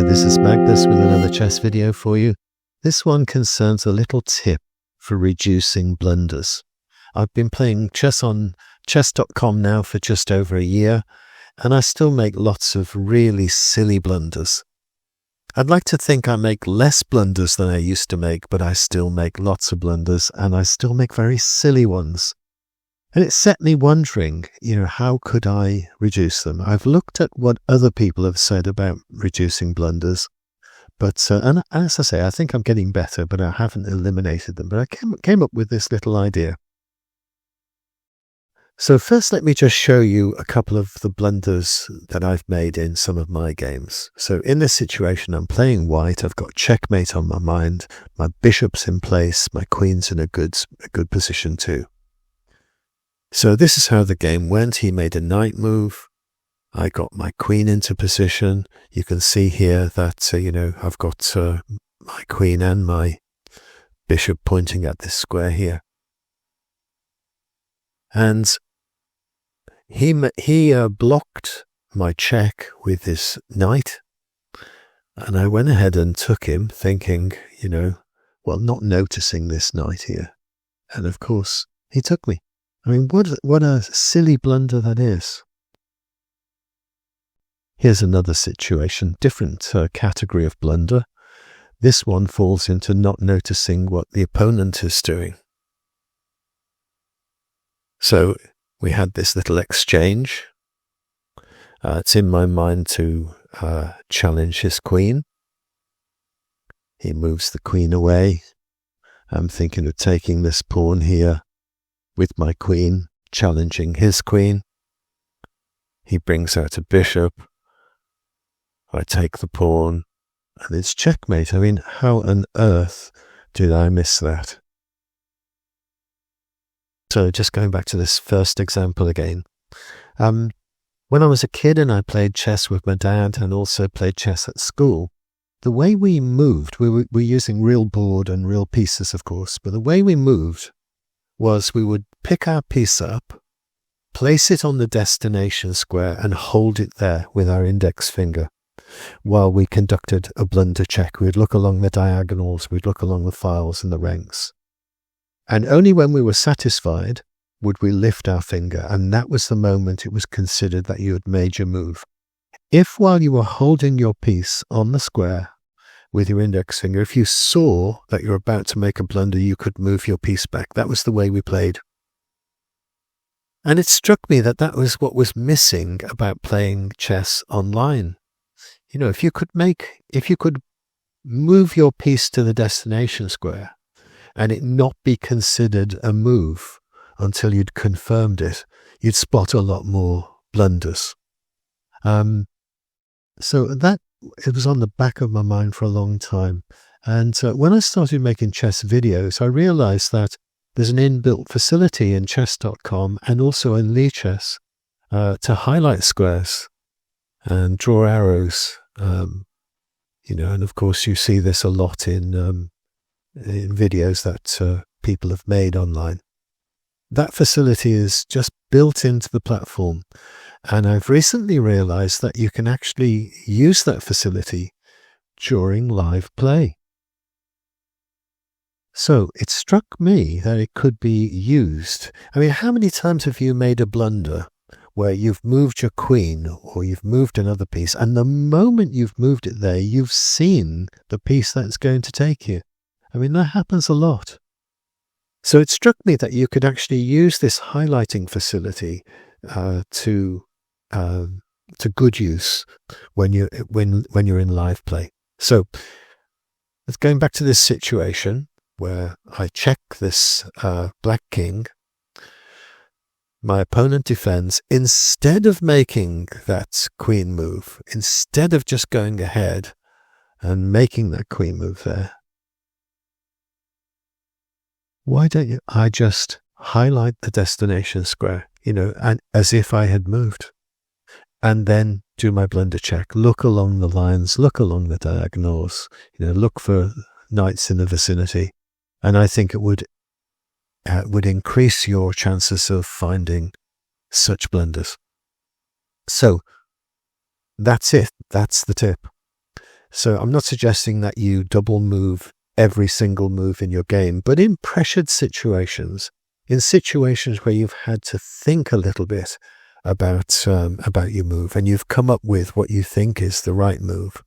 Hi, this is Magnus with another chess video for you. This one concerns a little tip for reducing blunders. I've been playing chess on chess.com now for just over a year, and I still make lots of really silly blunders. I'd like to think I make less blunders than I used to make, but I still make lots of blunders, and I still make very silly ones. And it set me wondering, how could I reduce them? I've looked at what other people have said about reducing blunders, but and as I say, I think I'm getting better, but I haven't eliminated them. But I came up with this little idea. So first, let me just show you a couple of the blunders that I've made in some of my games. So in this situation, I'm playing white. I've got checkmate on my mind. My bishop's in place. My queen's in a good position too. So this is how the game went. He made a knight move. I got my queen into position. You can see here that, I've got my queen and my bishop pointing at this square here. And he blocked my check with his knight. And I went ahead and took him thinking, not noticing this knight here. And of course, he took me. I mean, what a silly blunder that is. Here's another situation, different category of blunder. This one falls into not noticing what the opponent is doing. So we had this little exchange. It's in my mind to challenge his queen. He moves the queen away. I'm thinking of taking this pawn here with my queen, challenging his queen. He brings out a bishop. I take the pawn, and it's checkmate. I mean, how on earth did I miss that? So just going back to this first example again. When I was a kid and I played chess with my dad and also played chess at school, the way we moved, we were using real board and real pieces, of course, but the way we moved was we would pick our piece up, place it on the destination square and hold it there with our index finger while we conducted a blunder check. We'd look along the diagonals, we'd look along the files and the ranks. And only when we were satisfied would we lift our finger, and that was the moment it was considered that you had made your move. If while you were holding your piece on the square with your index finger, if you saw that you're about to make a blunder, you could move your piece back. That was the way we played. And it struck me that that was what was missing about playing chess online. If you could move your piece to the destination square and it not be considered a move until you'd confirmed it, you'd spot a lot more blunders. So it was on the back of my mind for a long time. And when I started making chess videos, I realized that there's an inbuilt facility in chess.com and also in Lichess to highlight squares and draw arrows. And of course you see this a lot in videos that people have made online. That facility is just built into the platform. And I've recently realized that you can actually use that facility during live play. So it struck me that it could be used. I mean, how many times have you made a blunder where you've moved your queen or you've moved another piece, and the moment you've moved it there, you've seen the piece that's going to take you? I mean, that happens a lot. So it struck me that you could actually use this highlighting facility to good use when you're in live play. So let's going back to this situation where I check this black king. My opponent defends. Instead of making that queen move, instead of just going ahead and making that queen move there, why don't I just highlight the destination square, and as if I had moved, and then do my blunder check, look along the lines, look along the diagonals, look for knights in the vicinity, and I think it would increase your chances of finding such blunders. So that's it. That's the tip. So I'm not suggesting that you double move every single move in your game, but in pressured situations, in situations where you've had to think a little bit about your move and you've come up with what you think is the right move,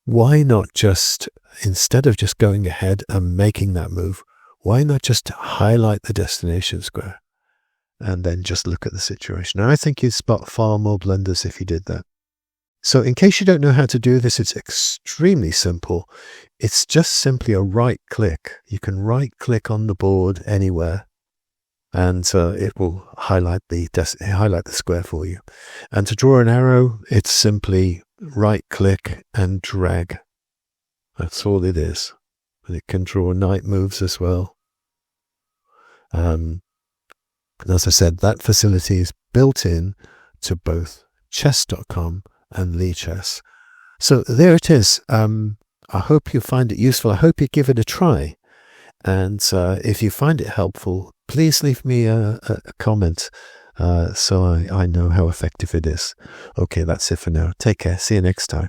why not just, instead of just going ahead and making that move, why not just highlight the destination square and then just look at the situation? And I think you'd spot far more blunders if you did that. So in case you don't know how to do this, it's extremely simple. It's just simply a right click. You can right click on the board anywhere and it will highlight the square for you. And to draw an arrow, it's simply right click and drag. That's all it is. And it can draw night moves as well. And as I said, that facility is built in to both chess.com and Lichess. So there it is. I hope you find it useful. I hope you give it a try. And if you find it helpful, please leave me a comment so I know how effective it is. Okay, that's it for now. Take care. See you next time.